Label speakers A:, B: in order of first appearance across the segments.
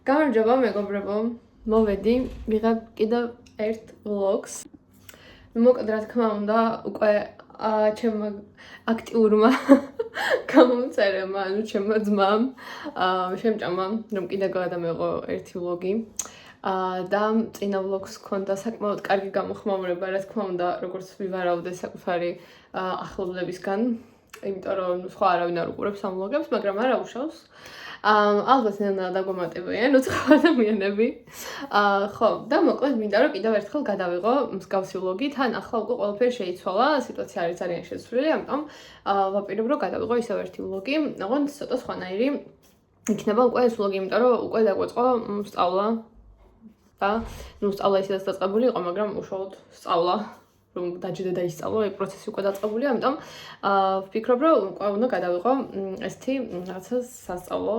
A: გამარჯობა მეგობრებო, მოვედი ვიღებ კიდევ ერთ vlogs. მოკლედ რა თქმა უნდა, უკვე ჩემმა აქტიურმა გამომწერებმა, ანუ ჩემმა ძმამ შემჭამა, რომ კიდე გადამეღო ერთი vlogi. და წინა vlogs ქონდა საკმაოდ კარგი გამოხმაურება, რა თქმა უნდა, როგორც ვივარავდე საკუთარი ახლობლებისგან, იმიტომ რომ სხვა არავინ არ უყურებს ამ vlogებს, მაგრამ არა უშავს. ალბათ დაგვამატებიან უცხო ადამიანები. ხო, და მოკლედ მინდა რომ კიდევ ერთხელ გადავიღო მსგავსი vlogi, თან ახლა უკვე ყველაფერი შეიცვალა, სიტუაცია არის ძალიან შეცვლილი, ამიტომ ვაპირებ რომ გადავიღო ისევ ერთი vlogi, ოღონდ ცოტა სხვანაირი იქნება უკვე ეს vlogi, იმიტომ რომ უკვე დაგვეწყო სწავლა და სწავლა ისედაც დაწყებული იყო, მაგრამ უშუალოდ სწავლა რომ დაჯდე და ისწავლო, ეს პროცესი უკვე დაწყებულია, ამიტომ ვფიქრობ, რომ უკვე უნდა გადავიღო ესეთი რაღაცა სასწავლო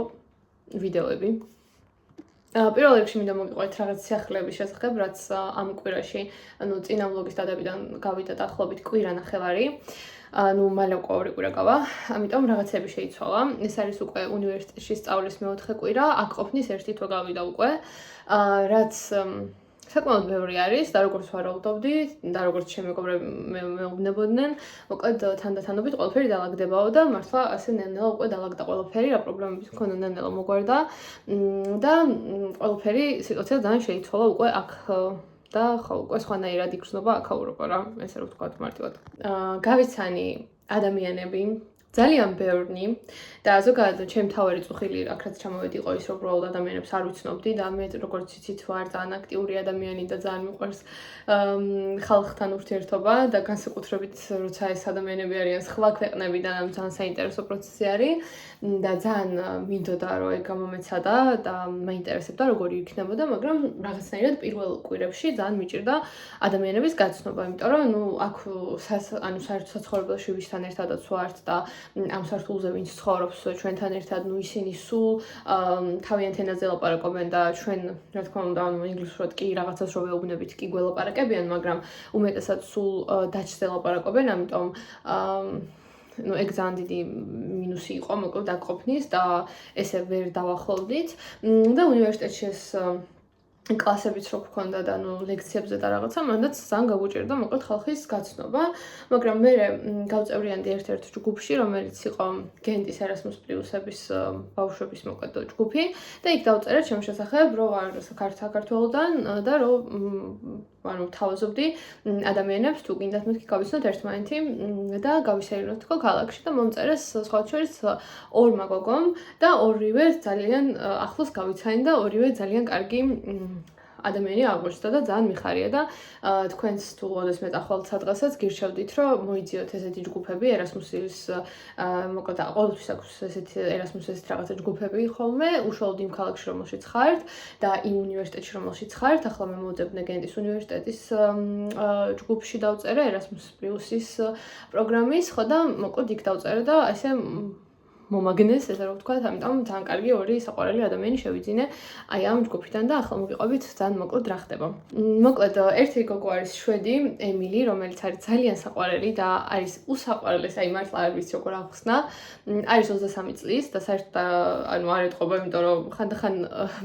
A: ვიდეოები. პირველ რიგში მინდა მოგიყვეთ რაღაც სიახლეების შესახებ, რაც ამ კვირაში, ანუ წინა vlogis დადებიდან გავიდა დაახლოებით კვირა ნახევარი. ანუ მალე უკვე ორი კვირა გავა, ამიტომ რაღაცები შეიცვალა. ეს არის უკვე უნივერსიტეტში სწავლის მეოთხე კვირა, აქ ყოფნის ერთი თვე გავიდა უკვე, რაც საკმაოდ ბევრი არის და როგორც ვარაუდობდი და როგორც ჩემი მეგობრები მეუბნებოდნენ, მოკლედ თანდათანობით ყველაფერი დაალაგდებაო და მართლა ასე ნელ-ნელა უკვე დაალაგდა ყველაფერი, რა პრობლემები მქონდა ნელ-ნელა მოგვარდა და ყველაფერი სიტუაცია ძალიან შეიცვალა უკვე აქ და ხო, უკვე სხვანაირად იგრძნობა აქაურობა რა, ესე რომ ვთქვათ მარტივად. გავიცანი ადამიანები ძალიან ბევრი და ზოგადად ჩემი თავი წუხილი აქ რაც ჩამოვედი იყო ის რომ უბრალოდ ადამიანებს არ ვიცნობდი და მე როგორც იცით ვარ ძალიან აქტიური ადამიანი და ძალიან მიყვარს ხალხთან ურთიერთობა და განსაკუთრებით როცა ეს ადამიანები არიან სხვა ქვეყნებიდან ამ ძალიან საინტერესო პროცესი არის და ძალიან მინდოდა რომ ეგ გამომეცადა და მაინტერესებდა როგორი იქნებოდა, მაგრამ რაღაცნაირად პირველ კვირებში ძალიან მიჭირდა ადამიანების გაცნობა, იმიტომ რომ ნუ აქ ანუ საერთოდ საცხოვრებელში ვისთან ერთადაც ვართ და ამ სართულზე ვინც ცხოვრობს ჩვენთან ერთად, ნუ ისინი სულ თავიანთ ენაზე ლაპარაკობენ და ჩვენ რა თქმა უნდა ინგლისურად კი რაღაცას რო ვეუბნებით კი გველაპარაკებიან, მაგრამ უმეტესად სულ დაჩზე ლაპარაკობენ, ამიტომ ну ეგ ძალიან დიდი მინუსი იყო მოკლედ აქ ყოფნის და ესე ვერ დავახლოვდით და უნივერსიტეტში ეს კლასებიც რო გქონდა და ნუ ლექციებზე და რაღაცა, მანდაც ძალიან გაგვიჭირდა მოკლედ ხალხის გაცნობა, მაგრამ მე გავწევრიანდი ერთ-ერთ ჯგუფში, რომელიც იყო გენტის Erasmus Plus-ების ბავშვების მოკლედ ჯგუფი და იქ დავწერე ჩემს შესახებ, რომ ვარ საქართველოდან და რომ ანუ თავაზობდი ადამიანებს თუ გინდათ მეთქი გავიცნოთ ერთმანეთი და გავისეირნოთ თქო ქალაქში და მომწერეს სხვა შორის ორმა გოგომ და ორივე ძალიან ახლოს გავიცანი და ორივე ძალიან კარგი ადამიანი აღმოჩნდა და ძალიან მიხარია და თქვენს თუ ოდესმე ახალ სადღასაც გირჩევდით რომ მოიძიოთ ესეთი ჯგუფები Erasmus-ის მოკლედ ყოველთვის აქვს ესეთი Erasmus-ის რაღაცა ჯგუფები ხოლმე უშუალოდ იმ ქალაქში რომელშიც ხართ და იმ უნივერსიტეტში რომელშიც ხართ, ახლა მე მოვუძებნე გენტის უნივერსიტეტის ჯგუფში დავწერე Erasmus Plus-ის პროგრამის, ხო და მოკლედ იქ დავწერე და ესე მომაგნეს, ესე რომ ვთქვათ, ამიტომ ძალიან კარგი ორი საყვარელი ადამიანი შევიძინე აი ამ ჯგუფიდან და ახლა მოგიყვებით ძალიან მოკლედ რა ხდება. მოკლედ ერთი გოგო არის შვედი, ემილი, რომელიც არის ძალიან საყვარელი და არის უსაყვარლესი, აი მართლა არ ვიცი როგორ აღხსნა. არის 23 წლის და საერთოდ ანუ არ ეთყობა, იმიტომ რომ ხანდახან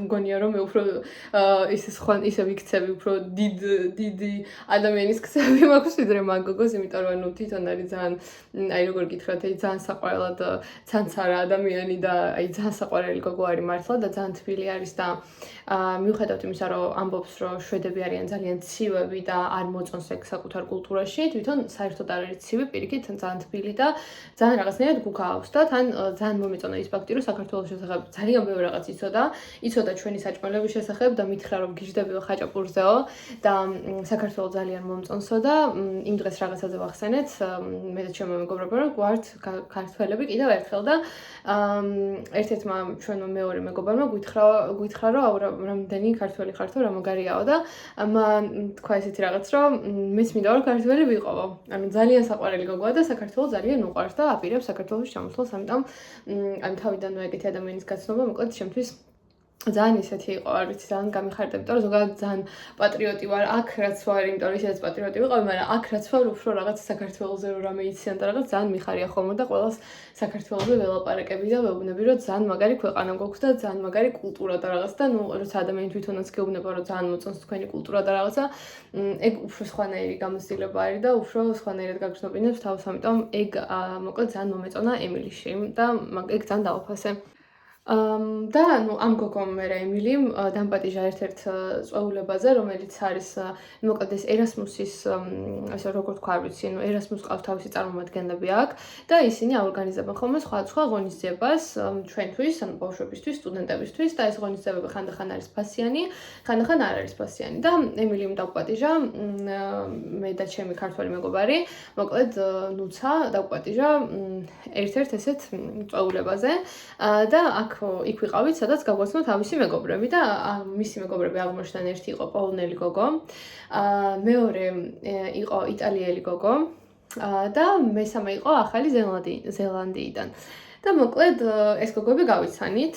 A: მგონია რომ მე უფრო ისე ვიქცევი, უფრო დიდი ადამიანის ქცევი მაქვს ვიდრე მაგ გოგოს, იმიტომ რომ ანუ თვითონ არის ძალიან აი როგორ გითხრათ, აი ძალიან საყვარელად ცანცარა ადამიანი და აი ძალიან საყვარელი გოგო არის მართლა და ძალიან თბილი არის და მიუხედავად იმისა, რომ ამბობს, რომ შვედები არიან ძალიან ცივები და არ მოწონს ეგ საკუთარ კულტურაში, თვითონ საერთოდ არ არის ცივი, პირიქით ძალიან თბილი და ძალიან რაღაცნაირად გუგაავს და თან ძალიან მომეწონა ის ფაქტი, რომ საქართველოს შესახებ ძალიან ბევრი რაღაც იცოდა ჩვენი საჭმელების შესახებ და მითხრა, რომ გიждდებიო ხაჭაპურზეო და საქართველოს ძალიან მომწონსო და იმ დღეს რაღაცაზე ვახსენეთ, მე და ჩემი მეგობრებმა, რომ გვართ ქართველები კიდევ ერთხელ და ერთ-ერთმა ჩვენო მეორე მეგობარმა გითხრა რომ რამდენი ქართველი ხართო, რა მაგარიაო და მან თქვა ესეთი რაღაც, რომ მეც მინდა რომ ქართველი ვიყავო. ანუ ძალიან საყვარელი გოგოა და საქართველოს ძალიან უყვარს და აპირებს საქართველოს ჩამოსვლას, ამიტომ ამ თავიდანვე ეგეთი ადამიანის გაცნობა მოკლედ ჩემთვის ძალიან ისეთი იყო, არ ვიცი, ძალიან გამიხარდა, იმიტომ რომ ზოგადად ძალიან პატრიოტი ვარ, აქ რაც ვარ, იმიტომ რომ ისედაც პატრიოტი ვიყავი, მაგრამ აქ რაც ვარ, უფრო რაღაც საქართველოზე რომ რამე იციან და რაღაც ძალიან მიხარია ხოლმე და ყველას საქართველოზე ველაპარაკები და ვეუბნები, რომ ძალიან მაგარი ქვეყანა გვაქვს და ძალიან მაგარი კულტურა და რაღაც და ნუ როცა ადამიანი თვითონაც გეუბნება, რომ ძალიან მოწონს თქვენი კულტურა და რაღაცა, ეგ უფრო სხვანაირი გამოცდილება არის და უფრო სხვანაირად გაგრძნობინებს თავს, ამიტომ ეგ მოკლედ ძალიან მომეწონა ემილიში და ეგ ძალიან დავაფასე. და ნუ ამ გოგომ მე ემილიმ დამპატიჟა ერთ-ერთ წვეულებაზე, რომელიც არის მოკლედ ეს ერასმუსის ასე როგორ თქვა, არ ვიცი, ნუ ერასმუს ყავს თავისი წარმომადგენლები აქ და ისინი აორგანიზებენ ხოლმე სხვადასხვა ღონისძიებას ჩვენთვის, ანუ ბავშვებისთვის, სტუდენტებისთვის და ეს ღონისძიებები ხანდახან არის ფასიანი, ხანდახან არ არის ფასიანი და ემილიმ დავპატიჟა მე და ჩემი ქართველი მეგობარი, მოკლედ ნუცა დავპატიჟა ერთ-ერთ ესეთ წვეულებაზე და აქ იქ ვიყავით, სადაც გაგვაცნო თავისი მეგობრები და მისი მეგობრები აღმოჩნდნენ, ერთი იყო პოლონელი გოგო, მეორე იყო იტალიელი გოგო და მესამე იყო ახალი ზელანდიიდან. და მოკლედ ეს გოგოები გავიცანით,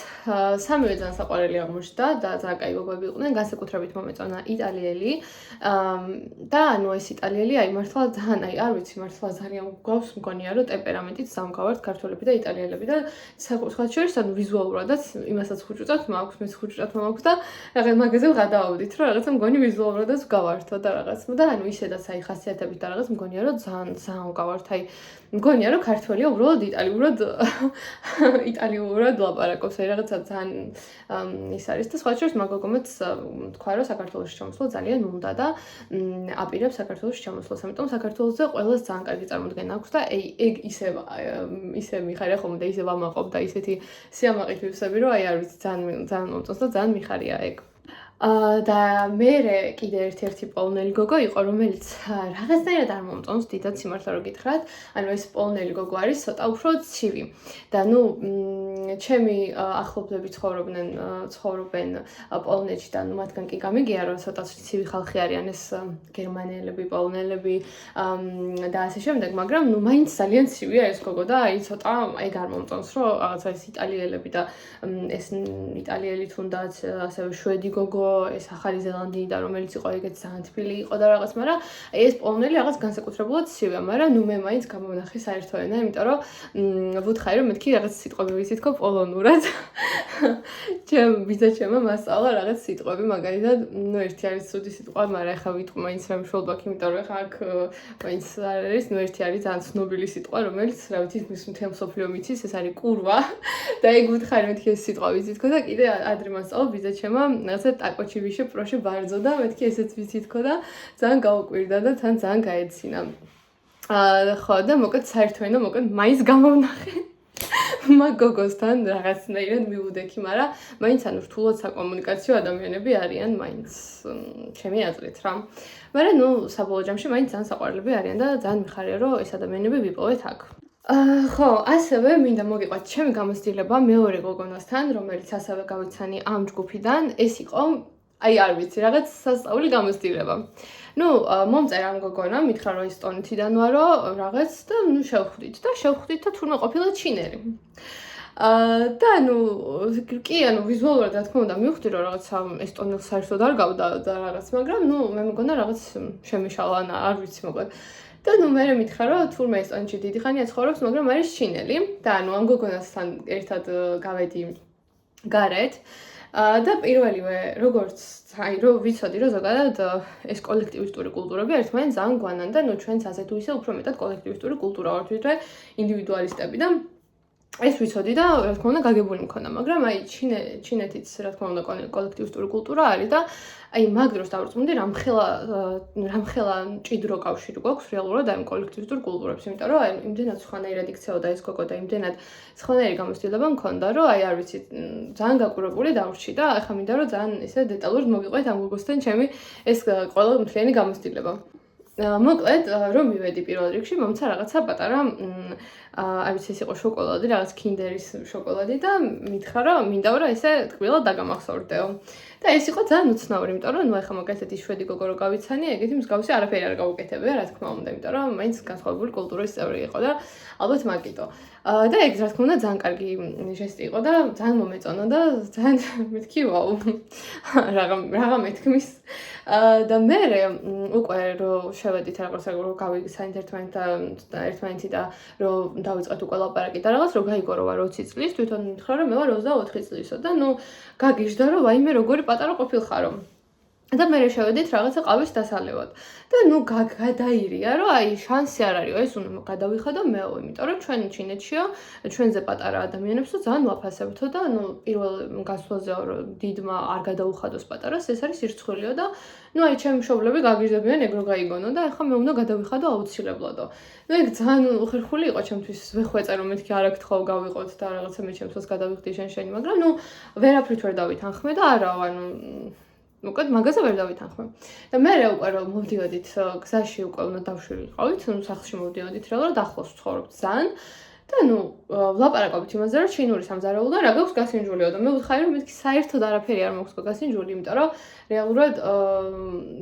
A: სამივე ძალიან საყვარელი აღმოჩნდა და ძალიან კაი გოგოები იყვნენ, განსაკუთრებით მომეწონა იტალიელი და ანუ ეს იტალიელი აი მართლა ძალიან აი არ ვიცი მართლა ძალიან გვაქვს მგონია რომ ტემპერამენტით სამგავართ ქართველები და იტალიელები და სხვა შორის ანუ ვიზუალურადაც იმასაც ხუჭუწავთ მაქვს მეც ხუჭუწავთ მაქვს და რაღაც მაგაზე ვღადაობდით რომ რაღაცა მგონი ვიზუალურადაც გავართო და რაღაც და ანუ ისედაც აი ხასიათებით და რაღაც მგონია რომ ძალიან გავართ აი მგონია რომ ქართველია უბრალოდ იტალიურად ლაპარაკობს აი რაღაცა ძალიან ის არის და სხვა შორის მაგოგომეც თქვა რომ საქართველოში ჩამოსვლა ძალიან უნდა და აპირებს საქართველოში ჩამოსვლას ამიტომ საქართველოზე ყველას ძალიან კარგი წარმოდგენა აქვს და ეგ ისე მიხარია ხოლმე და ისე ვამაყობ და ისეთი სიამაყით ვივსები რომ აი არ ვიცი ძალიან მომწონს და ძალიან მიხარია ეგ და მე კიდე ერთ-ერთი პოლონელი გოგო იყო, რომელიც რაღაცნაირად არ მომწონს, დიდად სიმართლე რომ გითხრათ, ანუ ეს პოლონელი გოგო არის ცოტა უფრო ცივი. და ნუ ჩემი ახლობლები ცხოვრობენ პოლონეთში და ნუ მათგან კი გამიგია, რომ ცოტა ცივი ხალხი არიან ეს გერმანელები, პოლონელები და ასე შემდეგ, მაგრამ ნუ მაინც ძალიან ცივია ეს გოგო და აი ცოტა ეგ არ მომწონს, რომ რაღაცა ეს იტალიელები და ეს იტალიელი თუნდაც ასევე შვედი გოგო ეს ახალი ზელანდიიდან რომელიც იყო ეგეც ძალიან თბილი იყო და რაღაც, მაგრამ აი ეს პოლონელი რაღაც განსაკუთრებულად ცივია, მაგრამ ნუ მე მაინც გამოვნახე საერთო ენა, იმიტომ რომ ვუთხარი რომ მეთქი რაღაც სიტყვები ვიცითქო პოლონურად. ჩემმა მასწავლა რაღაც სიტყვები, მაგალითად, ნუ ერთი არის ცუდი სიტყვა, მაგრამ ახლა ვიტყვი მაინც რა მშობლობ აქ, იმიტომ რომ ახლა აქ მაინც არ არის, ნუ ერთი არის ძალიან ცნობილი სიტყვა, რომელიც რა ვიცი, მის მთელ მსოფლიო მიცის, ეს არის კურვა და ეგ ვუთხარი მეთქი ეს სიტყვა ვიცითქო და კიდე ადრე მასწავლა ბიძაჩემმა რაღაცა ტაკოჩი ვიშე პროში ბარძო და მეთქი ესეც ვიცითქო და ძალიან გაუკვირდა და თან ძალიან გაეცინა. ხო და მოკლედ საერთო ენა მოკლედ მაინც გამოვნახე. მაგ გოგოსთან რაღაცნაირად მივუდექი, მაგრამ მაინც ანუ რთულად საკომუნიკაციო ადამიანები არიან მაინც ჩემი აზრით რა. მაგრამ ნუ საბოლოო ჯამში მაინც ძალიან საყვარლები არიან და ძალიან მიხარია რომ ეს ადამიანები ვიპოვეთ აქ. ხო, ასევე მინდა მოგიყვათ ჩემი გამოცდილება მეორე გოგონასთან, რომელიც ასევე გავიცანი ამ ჯგუფიდან, ეს იყო აი არ ვიცი, რაღაც სასწაული გამოცდილება. ნუ მომწერა ამ გოგონა, მითხრა რომ ესტონეთიდან ვარო, რაღაც და ნუ შევხვდით და თურმე ყოფილა ჩინელი. და ნუ კი, ანუ ვიზუალურად რა თქმა უნდა მივხვდი რომ რაღაცა ესტონელს საერთოდ არ გავდა და რაღაც, მაგრამ ნუ მე მგონა რაღაც შემეშალა, არ ვიცი მოკლედ. და ნუ მე მითხრა რომ თურმე ესტონეთში დიდი ხანია ცხოვრობს, მაგრამ არის ჩინელი და ანუ ამ გოგონასთან ერთად გავედი გარეთ. და პირველივე როგორც აი რომ ვიცოდი რომ ზოგადად ეს კოლექტივისტური კულტურები ერთმანეთს ძალიან გვანან და ნუ ჩვენც ასე თუ ისე უფრო მეტად კოლექტივისტური კულტურა ვართ ვიდრე ინდივიდუალისტები და ეს ვიცოდი და რა თქმა უნდა გაგებული მქონდა, მაგრამ აი ჩინეთიც რა თქმა უნდა კოლექტივისტური კულტურა არის და აი მაგ დროს დავწუნდი რამხელა ჭიდრო კავშირი გვაქვს რეალურად აი კოლექტივისტურ კულტურებს, იმიტომ რომ აი იმდენად სხვანაირად იქცეოდა ეს გოგო და იმდენად სხვანაირი გამოცდილება მქონდა, რომ აი არ ვიცი ძალიან გაკვირვებული დავრჩი და ახლა მინდა რომ ძალიან ესე დეტალურად მოგიყვეთ ამ გოგოსთან ჩემი ეს ყველა მთლიანი გამოცდილება. მოკლედ რომ მივედი პირველ რიგში მომცა რაღაცა პატარა არ ვიცი ეს იყო შოკოლადი, რაღაც კინდერის შოკოლადი და მითხრა რომ მინდა რომ ესე ტკბილად დაგამახსოვრდეო. და ეს იყო ძალიან უცნაური, იმიტომ რომ ნუ ახლა მაგალითად ის შვედი გოგო რო გავიცანი, ეგეთი მსგავსი არაფერი არ გავუკეთებია, რა თქმა უნდა, იმიტომ რომ მაინც განსხვავებული კულტურის წევრი იყო და ალბათ მაგიტო. და ეგ რა თქმა უნდა ძალიან კარგი ჟესტი იყო და ძალიან მომეწონა და ძალიან მეთქი ვაუ რაღა მეთქმის და მე უკვე რომ შევედით რაღაც რომ გავიგზავნით ერთმანეთი და რომ დავიწყეთ უკვე ლაპარაკი და რაღაც რომ გაიგო რომ ვარ 20 წლის თვითონ მითხრა რომ მე ვარ 24 წლისო და ნუ გაგიჟდა რომ ვაიმე როგორი პატარა ყოფილხარო და მე შევედით რაღაცა ყავის დასალევად და ნუ გადაირია რომ აი შანსი არ არისო ეს უნდა გადავიხადო მეო იმიტომ რომ ჩვენ ჩინეთშიო ჩვენზე პატარა ადამიანებსო ძალიან ვაფასებთო და ნუ პირველ გასვლაზეო რომ დიდმა არ გადაუხადოს პატარას ეს არის სირცხვილიო და ნუ აი ჩემი მშობლები გაგიჟდებიან ეგ რო გაიგონო და ეხლა მე უნდა გადავიხადო აუცილებლადო ნუ ეგ ძალიან უხერხული იყო ჩემთვის ვეხვეწე რომ მეთქი არ აქთხავ გავიყოთ და რაღაცა მე ჩემთვის გადავიხდი შენი მაგრამ ნუ ვერაფრით ვერ დავითანხმე და არა ანუ უკეთ მაგაზე ვერ დავითანხმე. და მე უკვე რომ მოვდიოდით გზაში უკვე უნდა დავშვიდიყავით, ნუ სახლში მოვდიოდით რომ ახლოს ვცხოვრობთ ძალიან და ნუ ვლაპარაკობთ იმაზე რომ ჩინური სამზარეულოდან რა გაქვს გასინჯულიო და მე ვთხარი რომ მეთქი საერთოდ არაფერი არ მაქვს გასინჯული, იმიტომ რომ რეალურად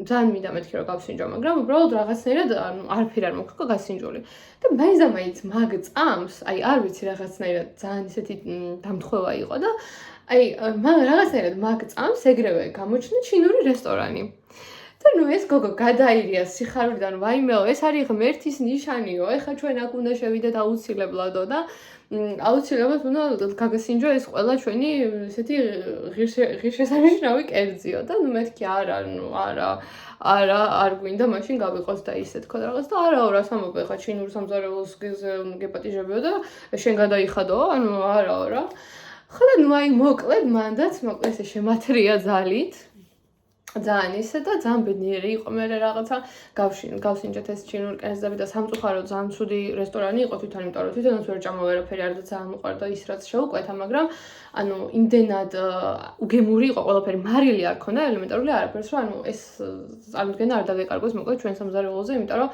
A: ძალიან მინდა მეთქი რომ გავსინჯო, მაგრამ უბრალოდ რაღაცნაირად ანუ არაფერი არ მაქვს გასინჯული. და მაინც მაგ წამს, აი არ ვიცი რაღაცნაირად ძალიან ისეთი დამთხევა იყო და აი რაღაცნაირად მაგ წამს ეგრევე გამოჩნდა ჩინური რესტორანი. და ნუ ეს გოგო გადაირია სიხარულიდან, ვაიმეო, ეს არის ღმერთის ნიშანიო, ეხლა ჩვენ აქ უნდა შევიდეთ აუცილებლადო და აუცილებლად უნდა გაგასინჯო ეს ყველა ჩვენი ესეთი ღირსშესანიშნავი კერძიო და ნუ მეთქი არა არ გვინდა მაშინ გავიყოს და ისე თქო რაღაც და არაო რას ამბობ ეხლა ჩინურ სამზარეულოს გეპატიჟებიო და შენ გადაიხადო ანუ არაო რა ხოდა ნუ აი მოკლედ მანდაც ესე შემათრია ძალით ძალიან ისე და ძალიან ბედნიერი იყო მე რაღაცა გავსინჯეთ ეს ჩინური კერძები და სამწუხაროდ ძალიან ცუდი რესტორანი იყო თვითონ იმიტომ რომ თვითონაც ვერ ჭამა ვერაფერი არ და ძალიან უყვარდა ის რაც შეუკვეთა მაგრამ ანუ იმდენად უგემური იყო ყველაფერი მარილი არ ქონდა ელემენტარული არაფერს რომ ანუ ეს წარმოდგენა არ დაგეკარგოს მოკლედ ჩვენ სამზარეულოზე იმიტომ რომ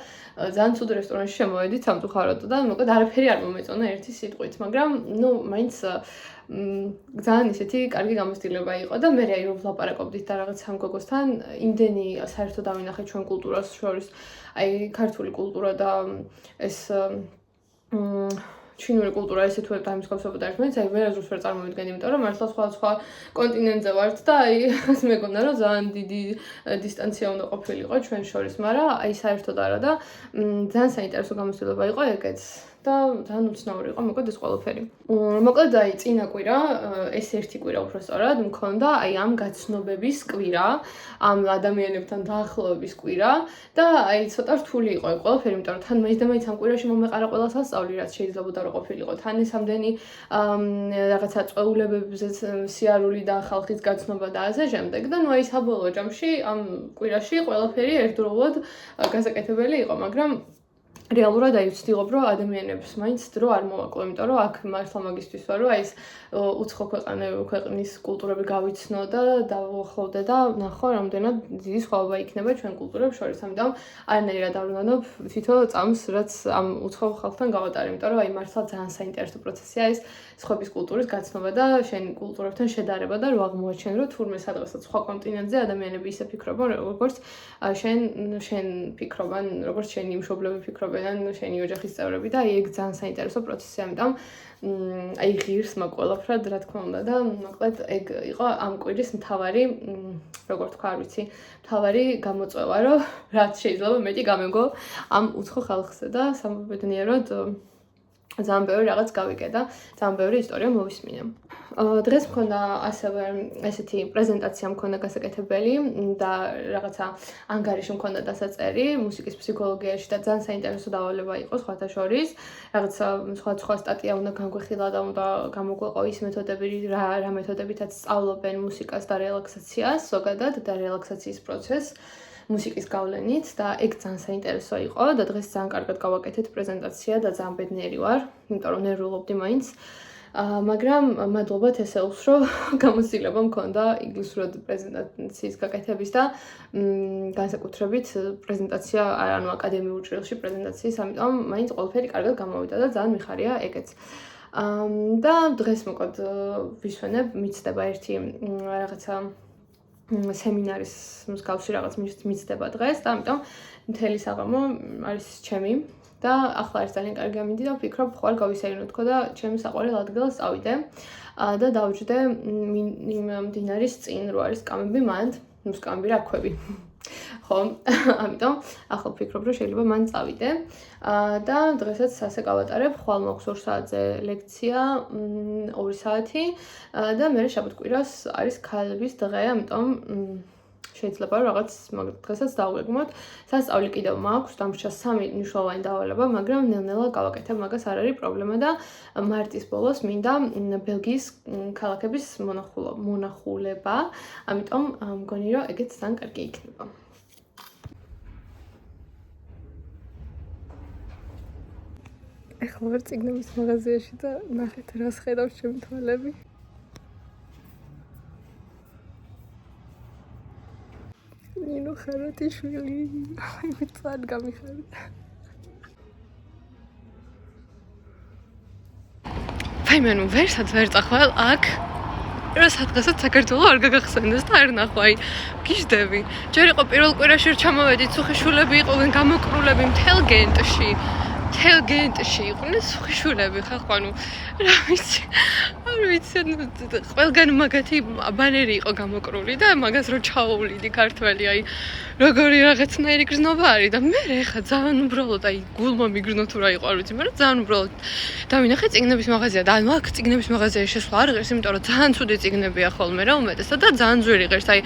A: ძალიან ცუდ რესტორანში შემოვედით სამწუხაროდ და მოკლედ არაფერი არ მომეწონა ერთი სიტყვით მაგრამ ნუ მაინც ძალიან ისეთი კარგი გამოცდილება იყო და მე რომ ვლაპარაკობდით და რაღაც ამ გოგოსთან იმდენი საერთოდ დავინახე ჩვენ კულტურას შორის აი ქართული კულტურა და ეს ჩინური კულტურა ესე თუ დაიმსგავსებოდა ერთმანეთს აი ვერასდროს ვერ წარმოვიდგენ იმიტომ რომ მართლა სხვა კონტინენტზე ვართ და აი ეს მეგონა რომ ძალიან დიდი დისტანცია უნდა ყოფილიყო ჩვენ შორის მაგრამ აი საერთოდ არა და ძალიან საინტერესო გამოცდილება იყო ეგეც და ძალიან უცნაური იყო მოკლედ ეს ყველაფერი. მოკლედ აი წინა კვირა ეს ერთი კვირა უბრალოდ მქონდა აი ამ გაცნობების კვირა, ამ ადამიანებთან დაახლოების კვირა და აი ცოტა რთული იყო ეს ყველაფერი, იმიტომ რომ თან მაინც ამ კვირაში მომეყარა ყველა სასწაული რაც შეიძლება რომ ყოფილიყო. თან ეს ამდენი რაღაცა წვეულებებზე სიარული და ხალხის გაცნობა და ასე შემდეგ და ნუ აი საბოლოო ჯამში ამ კვირაში ყველაფერი ერთდროულად გასაკეთებელი იყო, მაგრამ რეალურად აი ვცდილობ რომ ადამიანებს მაინც დრო არ მოვაკლო, იმიტომ რომ აქ მართლა მაგისთვის ვარ რომ აი ეს უცხო ქვეყნის კულტურები გავიცნო და დავახლოვდე და ნახო რამდენად დიდი სხვაობა იქნება ჩვენ კულტურებს შორის. ამიტომ არანაირად არ ვუნდობ თვითონ წამს რაც ამ უცხო ხალხთან გავატარე, იმიტომ რომ აი მართლა ძალიან საინტერესო პროცესია ეს სხვების კულტურის გაცნობა და შენ კულტურებთან შედარება და რო აღმოაჩენ რომ თურმე სადღაც სხვა კონტინენტზე ადამიანები ისე ფიქრობენ როგორც შენ ფიქრობენ როგორც შენი მშობლები ფიქრობენ შენი ოჯახის წევრები და აი ეგ ძალიან საინტერესო პროცესია, ამიტომ აი ღირს მაგ ყველაფრად რა თქმა უნდა და მოკლედ ეგ იყო ამ კვირის მთავარი როგორ თქვა არ ვიცი მთავარი გამოწვევა რომ რაც შეიძლება მეტი გამეგო ამ უცხო ხალხზე და სამბედნიეროდ ძალიან ბევრი რაღაც გავიგე და ძალიან ბევრი ისტორია მოვისმინე. დღეს მქონდა ასევე ესეთი პრეზენტაცია მქონდა გასაკეთებელი და რაღაცა ანგარიში მქონდა დასაწერი მუსიკის ფსიქოლოგიაში და ძალიან საინტერესო დავალება იყო სხვათა შორის. რაღაცა სხვა სტატია უნდა განგვეხილა და უნდა გამოგვეყო ის მეთოდები რა მეთოდებითაც სწავლობენ მუსიკას და რელაქსაციას ზოგადად და რელაქსაციის პროცესს მუსიკის გავლენით და ეგ ძალიან საინტერესო იყო და დღეს ძალიან კარგად გავაკეთეთ პრეზენტაცია და ძალიან ბედნიერი ვარ, იმიტომ რომ ნერვულობდი მაინც. მაგრამ მადლობა TESEL-ს რომ გამოცდილება მქონდა ინგლისურად პრეზენტაციის გაკეთების და განსაკუთრებით პრეზენტაცია ანუ აკადემიურ ჭრილში პრეზენტაციის, ამიტომ მაინც ყველაფერი კარგად გამოვიდა და ძალიან მიხარია ეგეც. და დღეს მოკლედ ვისვენებ, მიცდება ერთი რაღაცა სემინარის მსგავსი რაღაც მიცდება დღეს და ამიტომ მთელი საღამო არის ჩემი და ახლა არის ძალიან კარგი ამინდი და ვფიქრობ ხვალ გავისეირნო თქო და ჩემი საყვარელ ადგილას წავიდე და დავჯდე მდინარის წინ რო არის სკამები მანდ სკამები რა ქვები ხო ამიტომ ახლა ვფიქრობ რომ შეიძლება მან წავიდე და დღესაც ასე გავატარებ ხვალ მაქვს 2 საათზე ლექცია 2 საათი და მე შაბათ-კვირას არის ქალების დღე ამიტომ შეიძლება რაღაც დღესაც დავგეგმოთ სასწავლი კიდევ მაქვს დამრჩა 3 მნიშვნელოვანი დავალება მაგრამ ნელ-ნელა გავაკეთებ მაგას არ არის პრობლემა და მარტის ბოლოს მინდა ბელგიის ქალაქების მონახულება ამიტომ მგონი რომ ეგეც ძალიან კარგი იქნება ეხლა ვარ წიგნების მაღაზიაში და ნახეთ რას ხედავს ჩემი თვალები ნინო ხარატიშვილი მე ძალიან გამიხარდა ფაიმენუ ვერსად ვერ წახვალ აქ რა სადღასაც საქართველოს არ გაგახსენდეს და არ ნახო აი გიждები ჯერ იყო პირველ კვირაში ჩამოვედით სუხიშულები იყვნენ გამოკრულები მთელ გენტში იყვნენ სუხიშულები ხახო ანუ რა ვიცი ყველგან მაგათი ბანერი იყო გამოკრული და მაგას რო ჩაუვლიდი ქართველი აი როგორი რაღაცნაირი გრძნობა არის და მე ხა ძალიან უბრალოდ აი გულმა მიგრძნო თუ რა იყო არ ვიცი მაგრამ ძალიან უბრალოდ დავინახე წიგნების მაღაზია და ანუ აქ წიგნების მაღაზიაში შესვლა არ ღირს იმიტომ რომ ძალიან ცუდი წიგნებია ხოლმე რა უმეტესად და ძალიან ძვირი ღირს აი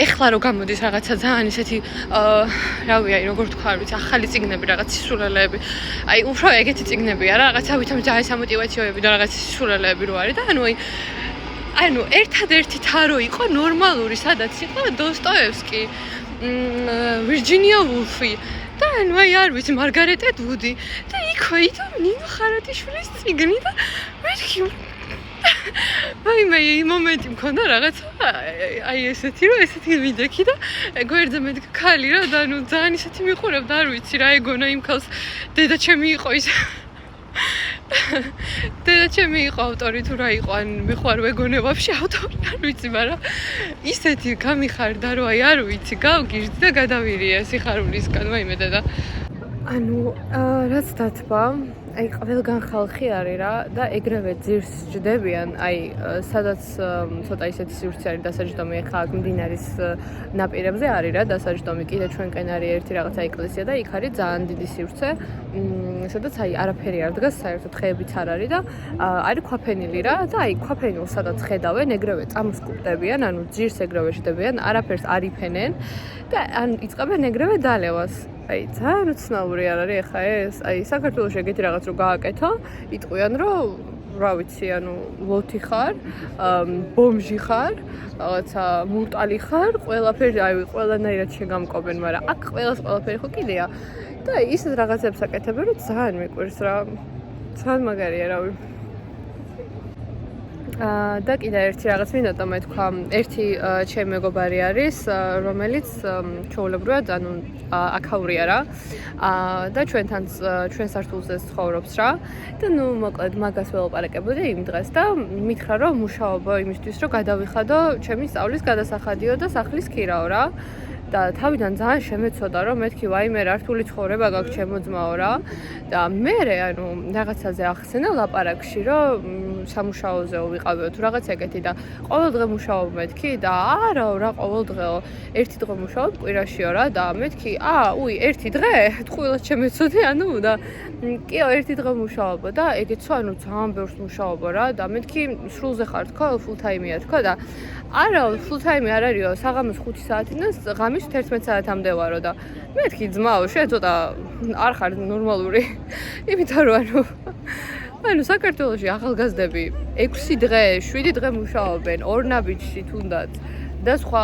A: ეხლა რო გამოდის რაღაცა ძალიან ისეთი რავი აი როგორ თქვა არ ვიცი ახალი წიგნები რაღაც სისულელეები აი უფრო ეგეთი წიგნებია რა რაღაცა ვითომ ძალიან სამოტივაციოები და რაღაც სისულელეები რო არის და ანუ ერთადერთი თარო იყო ნორმალური სადაც იყო დოსტოევსკი ვირჯინია ვულფი და ანუ აი არ ვიცი მარგარეტ ეტვუდი და იქვე ითომ ნინო ხარატიშვილის წიგნი და მეთქი აი მომენტი მქონდა რაღაცა აი ესეთი რომ ესეთი ვიდექი და გვერდზე მეთქი ქალი რა და ანუ ძალიან ისეთი მიყურებდა არ ვიცი რა ეგონა იმ ქალს დედა ჩემი იყო ის დედა ჩემი იყო ავტორი თუ რა იყო ან მე ხო არ ვეგონე ვაფშე ავტორი არ ვიცი მაგრამ ისეთი გამიხარდა რომ აი არ ვიცი გავგიჟდი და გადავირია სიხარულისგან ვაიმე დედა ანუ რაც დათბა აი ყველგან ხალხი არის რა და ეგრევე ძირს ჯდებიან აი სადაც ცოტა ისეთი სივრცე არის დასაჯდომი ახლა აქ მდინარის ნაპირებზე არის რა დასაჯდომი კიდე ჩვენკენ არის ერთი რაღაცა ეკლესია და იქ არის ძალიან დიდი სივრცე სადაც აი არაფერი არ დგას საერთოდ ხეებიც არ არის და არის ქვაფენილი რა და აი ქვაფენილს სადაც ხედავენ ეგრევე წამოსკუპტებიან ანუ ძირს ეგრევე ჯდებიან არაფერს არ იფენენ და ან იწყებენ ეგრევე დალევას აი ძალიან უცნაური არ არის ახლა ეს აი საქართველოს ეგეთი რაღაც რო გააკეთო იტყვიან რომ რა ვიცი ანუ ლოთი ხარ ბომჟი ხარ რაღაცა მურტალი ხარ ყველაფერი აი ყველანაირად შეგამკობენ მაგრამ აქ ყველაფერი ხო კიდეა და ისეთ რაღაცებს აკეთებენ რომ ძალიან მიყვარს რა ძალიან მაგარია რავი და კიდე ერთი რაღაც მინდა და მე თქვა ერთი ჩემი მეგობარი არის რომელიც ჩვეულებრივად ანუ აქაურია რა და ჩვენთან ჩვენ სართულზე ცხოვრობს რა და ნუ მოკლედ მაგას ველაპარაკებოდი იმ დღეს და მითხრა რომ მუშაობა იმისთვის რომ გადავიხადო ჩემი სწავლის გადასახადიო და სახლის ქირაო რა და თავიდან ძალიან შემეცოდა რომ მეთქი ვაიმე რა რთული ცხოვრება გაქვს ჩემო ძმაო რა და მე ანუ რაღაცაზე ახსენა ლაპარაკში რომ სამუშაოზეო ვიყავეო თუ რაღაც ეგეთი და ყოველ დღე მუშაობ მეთქი და არაო რა ყოველ დღეო ერთი დღე მუშაობ კვირაშიო რა და მეთქი უი ერთი დღე ტყუილად შემეცოდი ანუ და კიო ერთი დღე მუშაობო და ეგეცო ანუ ძალიან ბევრს მუშაობო რა და მეთქი სრულზე ხარ თქო full time-ია თქო და არაო full time არ არისო საღამოს 5 საათიდან ღამის 11 საათამდე ვარო და მეთქი ძმაო შენ ცოტა არ ხარ ნორმალური იმიტომ რომ ანუ საქართველოში ახალგაზრდები 6 დღე 7 დღე მუშაობენ ორნაბიჯში თუნდაც და სხვა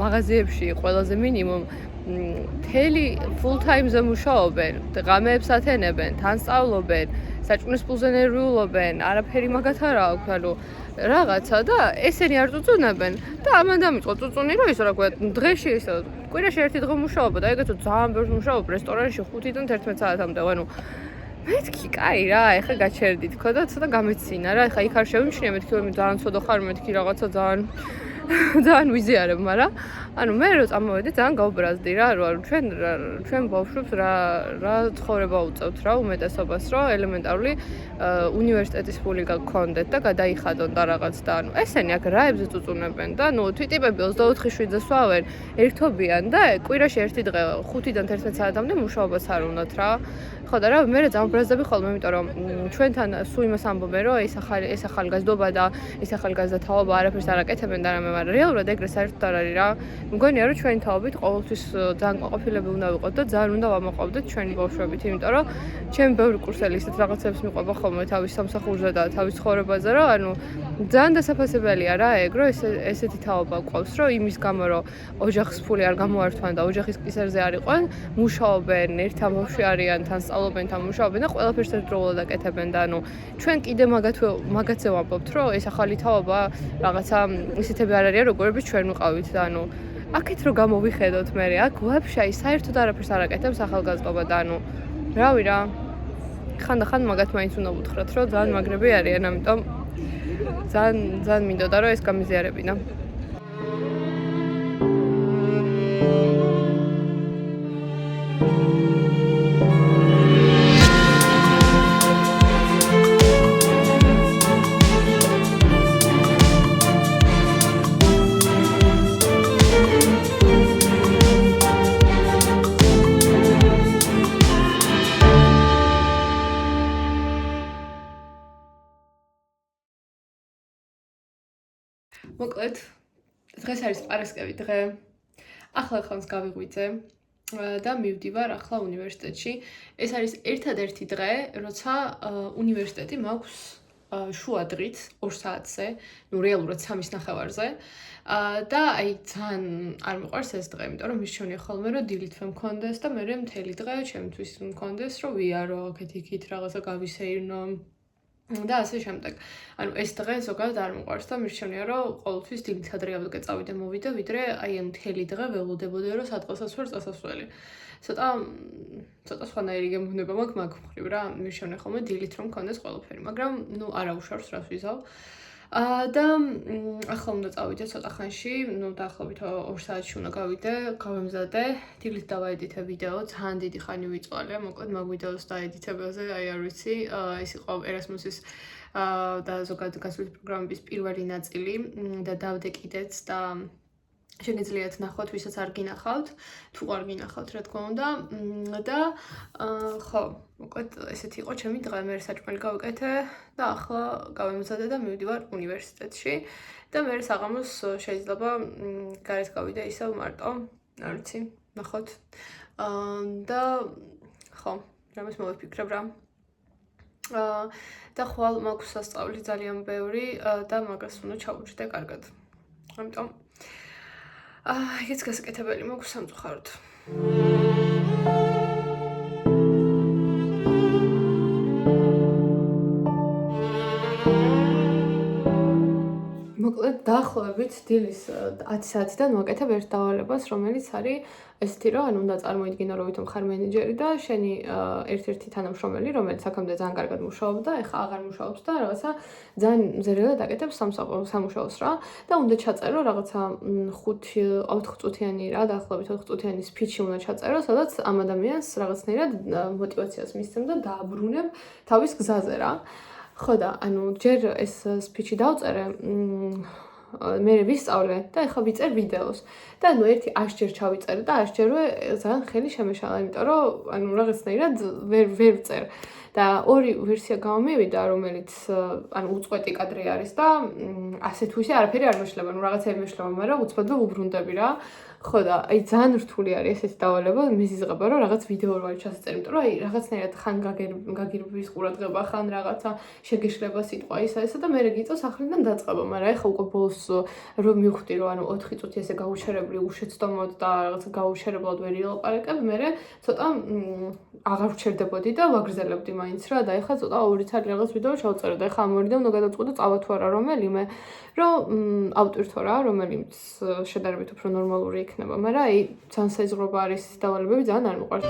A: მაღაზიებში ყველაზე მინიმუმ მთელი full time-ზე მუშაობენ ღამეებს ათენებენ თან სწავლობენ საჭმლის ფულზე ნერვიულობენ არაფერი მაგათ არ აქვს ანუ რაღაცა და ესენი არ წუწუნებენ და ამან დამიწყო წუწუნი რომ ის რა ქვია დღეში ისე კვირაში ერთი დღე მუშაობა და ეგეც ძალიან ბევრს მუშაობ რესტორანში 5-დან 11 საათამდე ანუ მეთქი კაი რა ეხა გაჩერდი თქო და ცოტა გამეცინა რა ეხა იქ არ შევიმჩნია მეთქი მე ძალიან ცოდო ხარ მეთქი რაღაცა ძალიან ძალიან ვიზიარებ, მაგრამ ანუ მე რო წამოვედი ძალიან გავბრაზდი რა, რომ ჩვენ ბავშვებს რა ცხოვრება უწევთ რა უმეტესობას, რომ ელემენტარული უნივერსიტეტის ფული გქონდეთ და გადაიხადონ და რაღაც და ანუ ესენი აქ რაებზე წუწუნებენ და ნუ თვითიპები 24/7-ზე სვავენ, ერთობიან და კვირაში ერთი დღე 5-დან 11 საათამდე მუშაობას არ უნდათ რა. ხო და რა მე წამობრაზდები ხოლმე, იმიტომ რომ ჩვენთან სულ იმას ამბობენ, რომ ეს ახალგაზრდობა და ეს ახალგაზრდა თაობა არაფერს არ აკეთებენ და რამე, მაგრამ რეალურად ეგრე საერთოდ არ არის რა. მგონია რომ ჩვენი თაობით ყოველთვის ძალიან ყოფილები უნდა ვიყოთ და ძალიან უნდა ვამოყავდეთ ჩვენი ბავშვებით, იმიტომ რომ ჩემ ბევრი კურსელი ისეთ რაღაცებს მიყვება ხოლმე თავის სამსახურზე და თავის ცხოვრებაზე, რომ ანუ ძალიან დასაფასებელია რა ეგ, რომ ესეთი თაობა ყავს, რომ იმის გამო რომ ოჯახის ფული არ გამოართვან და ოჯახის კისერზე არ იყვენ, მუშაობენ, ერთ ამბავში არიან, თან სწავლობენ, თან მუშაობენ და ყველაფერს ერთდროულად აკეთებენ და ანუ ჩვენ კიდე მაგათზე ვამბობთ, რომ ეს ახალი თაობა რაღაცა ისეთები არ არიან, როგორებიც ჩვენ ვიყავით და ანუ აქეთ რო გამოვიხედოთ მე, აქ ვაფშე საერთოდ არაფერს არ აკეთებს ახალგაზრდობა და ანუ რავი რა. ხანდახან მაგათ მაინც უნდა ვუთხრათ, რომ ძალიან მაგრები არიან, ამიტომ ძალიან მინდოდა რომ ეს გამიზიარებინა. მოკლედ, დღეს არის პარასკევი დღე. ახლა ხანს გავიღვიძე და მივდივარ ახლა უნივერსიტეტში. ეს არის ერთადერთი დღე, როცა უნივერსიტეტი მაქვს შუა დღით 2 საათზე, ნუ რეალურად 3:30-ზე. და აი ძალიან არ მიყვარს ეს დღე, იმიტომ რომ მისჩვენია ხოლმე რომ დილით მქონდეს და მე მთელი დღე ჩემთვის მქონდეს რომ ვიარო აქეთ იქით რაღაცა გავისეირნო. და ასე შემდეგ. ანუ ეს დღე ზოგადად არ მიყვარს და მირჩენია რომ ყოველთვის დილით ადრე ავდგე წავიდე მოვიდე, ვიდრე აი ამ მთელი დღე ველოდებოდი რომ სადღასაც ვარ წასასვლელი. ცოტა სხვანაირი გემოვნება მაქვს მაგ მხრივ რა, მირჩენია ხოლმე დილით რომ მქონდეს ყველაფერი, მაგრამ ნუ არა უშავს რას ვიზავ. და ახლა უნდა წავიდე ცოტა ხანში, ნუ დაახლოებით 2 საათში უნდა გავემზადე, დილით დავაედიტე ვიდეო, ძალიან დიდი ხანი ვიწვალე, მოკლედ მაგ ვიდეოს დაედიტებაზე, აი არ ვიცი, ეს იყო ერასმუსის და ზოგადად გასვლის პროგრამების პირველი ნაწილი და დავდე კიდეც და შეგიძლიათ ნახოთ, ვისაც არ გინახავთ, თუ არ გინახავთ, რა თქმა უნდა. და ხო, მოკლედ ესეთი იყო ჩემი დღე, მე საჭმელი გავიკეთე და ახლა გავემზადე და მივდივარ უნივერსიტეტში და მე საღამოს შეიძლება გარეთ გავიდე ისევ მარტო, არ ვიცი, ნახოთ. და ხო, რამეს მოვიფიქრებ რა. და ხვალ მაქვს სასწავლი ძალიან ბევრი და მაგას უნდა ჩავუჯდე კარგად. ამიტომ ეგეც გასაკეთებელი მაქვს სამწუხაროდ. მოკლედ დაახლოებით დილის 10 საათიდან ვაკეთებ ერთ დავალებას, რომელიც არის ესეთი რომ ანუ უნდა წარმოიდგინო რომ ვითომ ხარ მენეჯერი და შენი ერთ-ერთი თანამშრომელი, რომელიც აქამდე ძალიან კარგად მუშაობდა, ეხლა აღარ მუშაობს და რაღაცა ძალიან მზერელად აკეთებს სამუშაოს რა და უნდა ჩაწერო რაღაცა 4 წუთიანი რა, დაახლოებით 4 წუთიანი სპიჩი უნდა ჩაწერო, სადაც ამ ადამიანს რაღაცნაირად мотиваციას მისცემ და დააბრუნებ თავის გზაზე რა. ხო და ანუ ჯერ ეს სპიჩი დავწერე, მე ვისწავლე და ეხლა ვიწერ ვიდეოს. და ნუ ერთი 100 ჯერ ჩავიწერე და 100 ჯერვე ძალიან ხელი შემეშალა, იმიტომ რომ ანუ რაღაცნაირად ვერ ვწერ. და ორი ვერსია გამომივიდა, რომელიც ანუ უწყვეტი კადრი არის და ასე თუ ისე არაფერი არ მეშლება, ნუ რაღაცები მეშლება, მაგრამ უცბად ვუბრუნდები რა. ხო და აი ძალიან რთული არის ესეთი დავალება, მიზიზღება რომ რაღაც ვიდეო რო არის ჩასაწერი, იმიტომ რომ აი რაღაცნაირად ხან გაგირბვის ყურადღება, ხან რაღაცა შეგეშლება სიტყვა ისა და მე გიწევს ახლიდან დაწყება, მაგრამ ეხლა უკვე ბოლოს რომ მივხვდი რომ ანუ 4 წუთი ესე გაუჩერებლი უშეცდომოდ და რაღაცა გაუჩერებლად ვერ ილაპარაკებ, მე ცოტა აღარ ვჩერდებოდი და ვაგრძელებდი მაინც რა და ეხლა ცოტა 2 წელი რაღაც ვიდეო ჩავწერე და ეხლა ამ ორიდან უნდა გადავწყვიტო წავა თუ არა რომელიმე, რომ ავტვირთო რა, რომელიც შედარებით უფრო ნორმალური იქნება, მაგრამ აი ძალიან საიზღრობა არის დავალებები, ძალიან არ მიყვარს.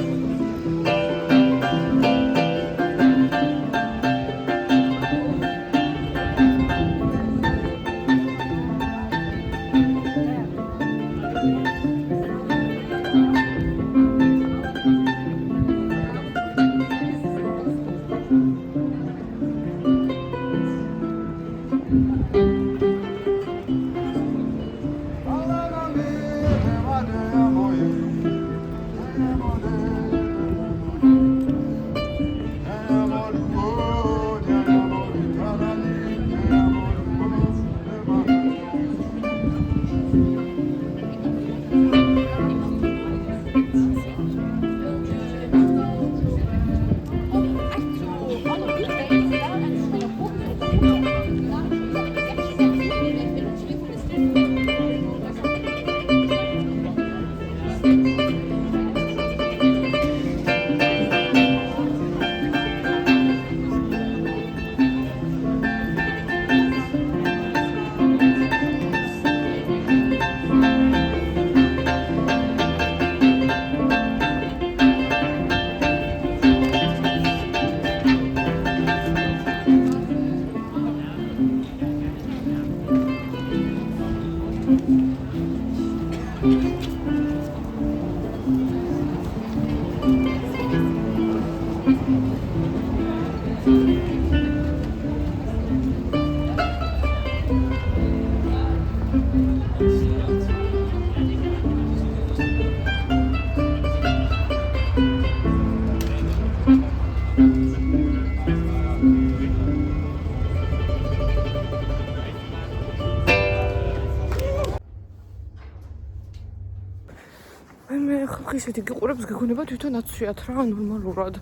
A: მე ხალხი ისეთი გიყურებს, გეგონება თვითონ აცვიათ რა ნორმალურად.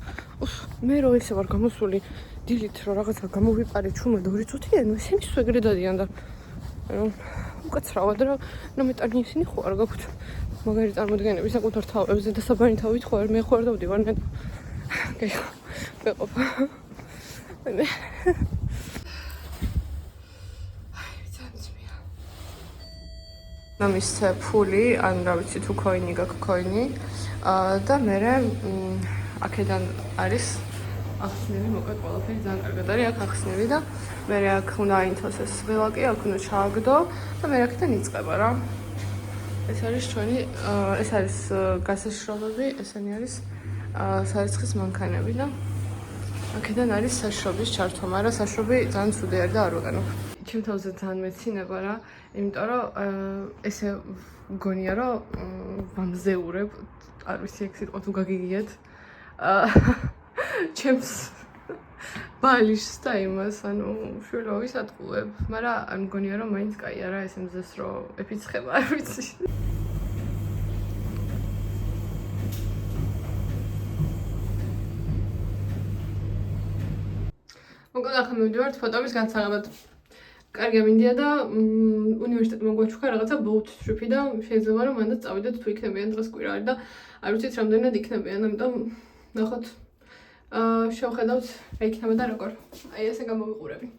A: მე რო ესე ვარ გამოსული დილით რომ რაღაცა გამოვიყარე ჩუმად 2 წუთიანი, ისინი სვეგრე დადიან და უკაცრავად რა ნომეტანი ისინი ხო არ გაქვთ მაგარი წარმოდგენები საკუთარ თავებზე და საბანი თავით ხო არ მე ხო არ დავდივარ მე მეყოფა ნამისце ფული ან რა ვიცი თუ კოინი გაქვს კოინი და მე აქედან არის ახსნები მოკლედ ყველაფერი ძალიან კარგად არის აქ ახსნები და მე აქ უნდა აინთოს ეს ველაკი აქ უნდა ჩააგდო და მე აქედან იწყება რა ეს არის ჩვენი ეს არის გასაშრობები ესენი არის სარიცხის მანქანები და აქედან არის საშრობის ჩართვა მაგრამ საშრობი ძალიან ცუდი არის და არ ვიყენებ ჩემ თავზე ძალიან მეცინება რა იმიტომ რომ ესე მგონია რომ ვამზეურებ არ ვიცი ეგ სიტყვა თუ გაგიგიათ ჩემს ბალიშს და იმას ანუ შვილოვის ატყუებ მაგრამ მგონია რომ მაინც კაია რა ესე მზეს რომ ეფიცხება არ ვიცი მოკლედ ახლა მივდივართ ფოტოების განსაღებად კარგი მინდია და უნივერსიტეტი მოგვაჩუქა რაღაცა boat trip-ი და შეიძლება რომ მანდ წავიდეთ თუ იქნებიან დღეს კვირა არის და არ ვიცით რამდენად იქნებიან ამიტომ ნახოთ შევხედავთ რა იქნება და როგორ აი ესე გამოვიყურები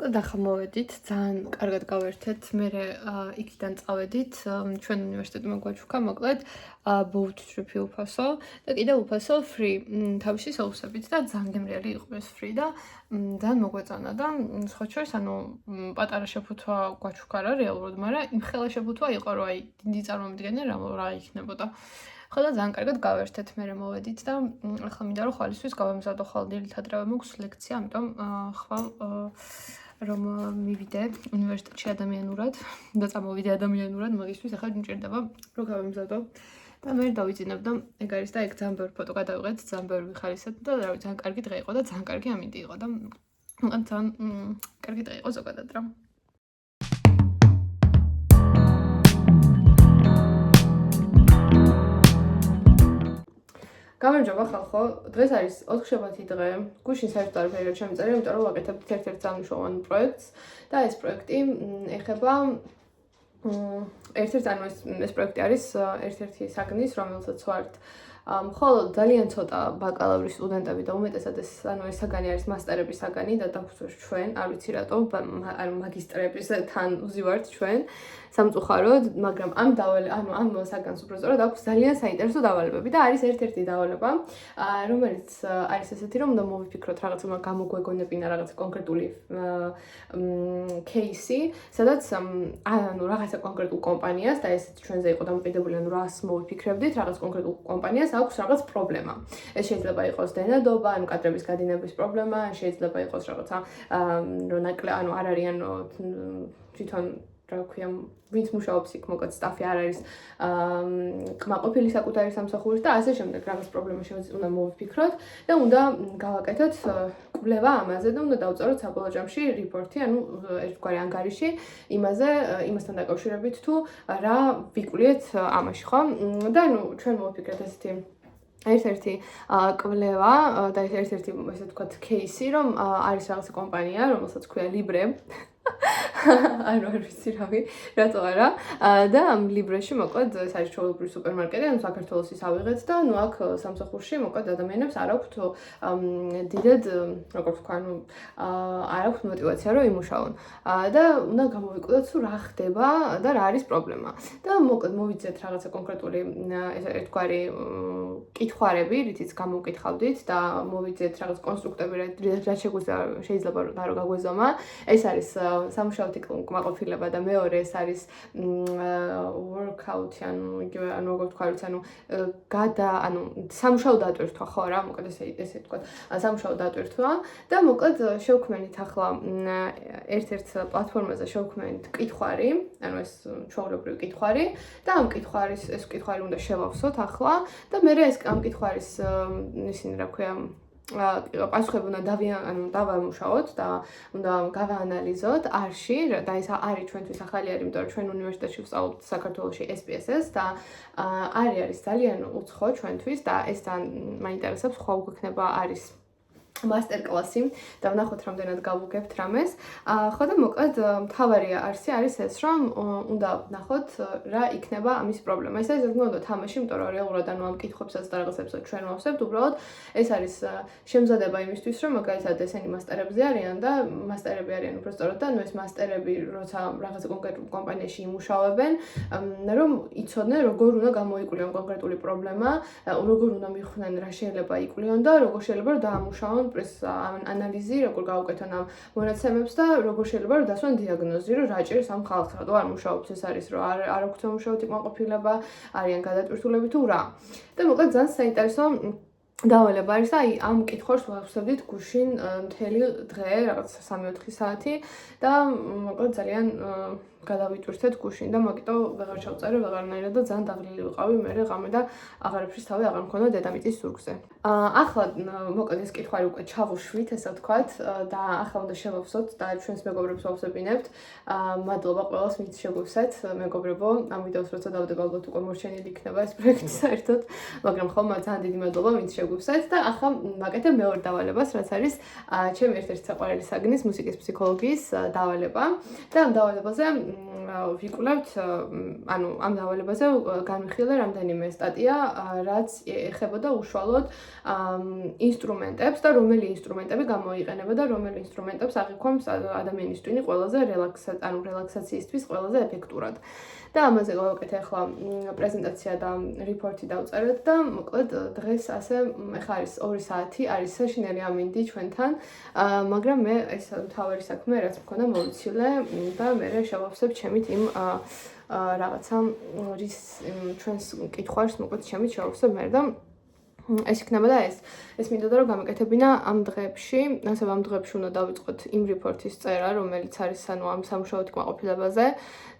A: მოკლედ ახლა მოვედით, ძალიან კარგად გავერთეთ, მე იქიდან წავედით, ჩვენ უნივერსიტეტმა გვაჩუქა მოკლედ boat trip-ი უფასო და კიდევ უფასო free თავისი სოუსებით და ძალიან გემრიელი იყო ეს free და ძალიან მოგვეწონა და სხვა შორის ანუ პატარა შეფუთვა გვაჩუქა რა რეალურად, მაგრამ იმ ხელა შეფუთვა იყო რომ აი დიდი წარმომიდგენია რა იქნებოდა. ხო და ძალიან კარგად გავერთეთ, მე მოვედით და ახლა მინდა რომ ხვალისთვის გავამზადო ხვალ დილითადრევე მაქვს ლექცია, ამიტომ ხვალ რომ მივიდე უნივერსიტეტში ადამიანურად და წამოვიდე ადამიანურად, მაგისთვის ახლა მჭირდება რომ გავამზადო და მე დავიძინებ და ეგ არის და ეგ ძალიან ბევრი ფოტო გადავიღეთ, ძალიან ბევრი ვიხარისეთ და რავი, ძალიან კარგი დღე იყო და ძალიან კარგი ამინდი იყო და ძალიან კარგი დღე იყო ზოგადად რა. გამარჯობა ხალხო, დღეს არის 4 შაბათი დღე, გუშინ საერთოდ არაფერი არ შემიწერე, იმიტომ რომ ვაკეთებთ ერთ-ერთ სამუშაო პროექტს და ეს პროექტი ეხება ერთ-ერთ ანუ ეს პროექტი არის ერთ-ერთი საგნის, რომელსაც ვართ მხოლოდ ძალიან ცოტა ბაკალავრის სტუდენტები და უმეტესად ეს ანუ ეს საგანი არის მასტერების საგანი და დაგვწევს ჩვენ, არ ვიცი რატო, ანუ მაგისტრების თან ვზივართ ჩვენ სამწუხაროდ, მაგრამ ამ საგანს უბრალოდ აქვს ძალიან საინტერესო დავალებები და არის ერთ-ერთი დავალება, რომელიც არის ესეთი, რომ უნდა მოვიფიქროთ რაღაც გამოგვეგონებინა რაღაც კონკრეტული кейსი, სადაც ანუ რაღაცა კონკრეტულ კომპანიას და ესეც ჩვენზე იყო დამოკიდებული, ანუ რას მოვიფიქრებდით, რაღაც კონკრეტულ კომპანიას აქვს რაღაც პრობლემა. ეს შეიძლება იყოს დენადობა, ანუ კადრების გადინების პრობლემა, შეიძლება იყოს რაღაცა რომ ანუ არ არიან თვითონ რა ქვია, ვინც მუშაობს იქ, მოკლედ სტაფი არ არის კმაყოფილი საკუთარი სამსახურის და ასე შემდეგ რაღაც პრობლემა უნდა მოვიფიქროთ და უნდა გავაკეთოთ კვლევა ამაზე და უნდა დავწეროთ საბოლოო ჯამში რიპორტი, ანუ ერთგვარი ანგარიში იმასთან დაკავშირებით თუ რა ვიკვლიეთ ამაში, ხო? და ანუ ჩვენ მოვიფიქრეთ ესეთი ერთ-ერთი კვლევა და ერთ-ერთი ესე ვთქვათ кейსი, რომ არის რაღაცა კომპანია, რომელსაც ქვია Libre არ ვიცი რავი, რატო არა და ამ Libre-ში მოკლედ ეს არის ჩვეულებრივი სუპერმარკეტი, ანუ საქართველოსის ავიღეთ და ნუ აქ სამსახურში მოკლედ ადამიანებს არ აქვთ დიდად, როგორ ვთქვა, ანუ არ აქვთ мотиваცია რომ იმუშაონ და უნდა გამოვიკვირდეთ თუ რა ხდება და რა არის პრობლემა. და მოკლედ მოვიძეთ რაღაცა კონკრეტული ერთგვარი კითხვარები, რითიც გამოვკითხავდით და მოვიძეთ რაღაც კონსტრუქტები, რაც შეიძლება რომ გაგვეზომა. ეს არის სამუშაოთი კმაყოფილება და მეორე ეს არის workout-ი, ანუ იგივე ანუ როგორ ვთქვა, ანუ სამუშაო დატვირთვა ხო რა, მოკლედ ესე ვთქვა, სამუშაო დატვირთვა და მოკლედ შევქმნით ახლა ერთ-ერთ პლატფორმაზე შევქმნით კითხვარი, ანუ ეს ჩვეულებრივი კითხვარი და ამ კითხვარის ეს კითხვარი უნდა შევავსოთ ახლა და მე ამ კითხვარის ისინი რა ქვია პასუხები უნდა დავამუშაოთ და უნდა გავაანალიზოთ არში და ეს არის ჩვენთვის ახალი არის, იმიტომ რომ ჩვენ უნივერსიტეტში ვსწავლობთ საქართველოში SPSS და არის ძალიან უცხო ჩვენთვის და ეს თან მაინტერესებს, ხო გვექნება არის მასტერ-კლასი და ვნახოთ რამდენად გავუგებთ რამეს. ხო და მოკლედ მთავარი არსი არის ეს, რომ უნდა ვნახოთ რა იქნება ამის პრობლემა. ეს არის ზოგადად თამაში, იმიტომ რომ რეალურად ანუ ამ კითხვებსაც და რაღაცებსაც ჩვენ ვავსებთ, უბრალოდ ეს არის შემზადება იმისთვის, რომ მაგალითად ესენი მასტერებზე არიან და მასტერები არიან უბრალოდ და ნუ ეს მასტერები როცა რაღაც კონკრეტულ კომპანიაში იმუშავებენ, რომ იცოდნენ როგორ უნდა გამოიკვლიონ კონკრეტული პრობლემა, როგორ უნდა მიხვდნენ რა შეიძლება იკვლიონ და როგორ შეიძლება დაამუშავონ ანალიზი, როგორ გავუკეთონ ამ მონაცემებს და როგორ შეიძლება რომ დასვან დიაგნოზი, რომ რა ჭირს ამ ხალხს, რატო არ მუშაობს, ეს არის რომ არ აქვს სამუშაოთი კმაყოფილება, არიან გადატვირთულები თუ რა. და მოკლედ ძალიან საინტერესო დავალება არის და აი ამ კითხვას ვავსებდით გუშინ მთელი დღე, რაღაც 3-4 საათი და მოკლედ ძალიან გადავიტვირთეთ გუშინ და მაგიტო ვეღარ ჩავწერე ვეღარნაირად და ძალიან დაღლილი ვიყავი მე ღამე და აღარაფრის თავი აღარ მქონდა დედამიწის ზურგზე. ახლა მოკლედ ეს კითხვარი უკვე ჩავუშვით, ესე ვთქვათ და ახლა უნდა შევავსოთ და ჩვენს მეგობრებს ვავსებინებთ. მადლობა ყველას, ვინც შეგვივსეთ, მეგობრებო, ამ ვიდეოს როცა დავდებ ალბათ უკვე მორჩენილი იქნება ეს პროექტი საერთოდ, მაგრამ ხომ ძალიან დიდი მადლობა, ვინც შეგვივსეთ და ახლა ვაკეთებ მეორე დავალებას, რაც არის ჩემი ერთ-ერთი საყვარელი საგნის მუსიკის ფსიქოლოგიის დავალება და ამ დავალებაზე ვიკვლევთ, ანუ ამ დავალებაზე განვიხილე რამდენიმე სტატია, რაც ეხებოდა უშუალოდ ინსტრუმენტებს და რომელი ინსტრუმენტები გამოიყენება და რომელი ინსტრუმენტებს აღიქვამს ადამიანის ტვინი ყველაზე რელაქსაციისთვის ყველაზე ეფექტურად. და ამაზე გავაკეთე ახლა პრეზენტაცია და რიპორტი დავწერეთ და მოკლედ დღეს ასე ეხლა არის 2 საათი, არის საშინელი ამინდი ჩვენთან, მაგრამ მე ეს თავარი საქმე რაც მქონდა მოვიცილე და მე შევავსებ ჩემით იმ რაღაცა რის ჩვენს კითხვას მოკლედ ჩემით შევავსებ მე და ეს იქნებოდა ეს მინდოდა რომ გამეკეთებინა ამ დღეებში, ასე ამ დღეებში უნდა დავიწყოთ იმ რიპორტის წერა, რომელიც არის ანუ ამ სამუშაო კმაყოფილებაზე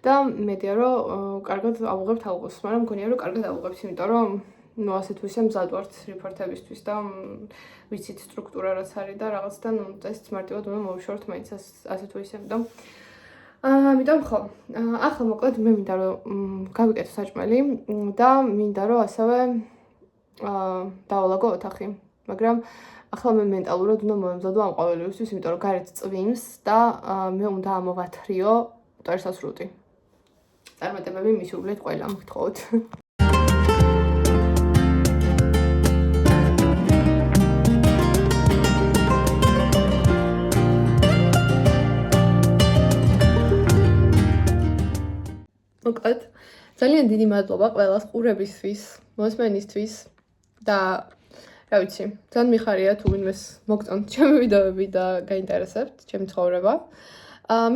A: და მედია რომ კარგად ავუღებთ აუღოს, მაგრამ მგონია რომ კარგად ავუღებთ, იმიტომ რომ ну ასეთ ვისე მზად ვართ რიპორტებისთვის და ვიცით სტრუქტურა რაც არის და რაღაცთან წესით მარტივად უნდა მოვიშოროთ მაინც ასეთ ვისემ და ამიტომ ხო, ახლა მოკლედ მე მინდა რომ გავიკეთო საჭმელი და მინდა რომ ასევე დავალაგო ოთახი, მაგრამ ახლა მე მენტალურად უნდა მომემზადო ამ ყოველივისთვის, იმიტომ რომ გარეთ წვიმს და მე უნდა ამოვათრიო მტვერსასრუტი. წარმატებები მისურვებთ ყველა, მოგთხოვთ. მოკლედ, ძალიან დიდი მადლობა ყველას ყურებისთვის, მოსმენისთვის და რა ვიცი, ძალიან მიხარია თუ ვინმეს მოგწონთ ჩემი ვიდეოები და გაინტერესებთ ჩემი ცხოვრება.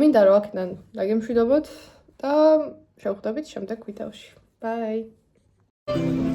A: მინდა რომ აქედან დაგემშვიდობოთ და შევხვდებით შემდეგ ვიდეოში. Bye!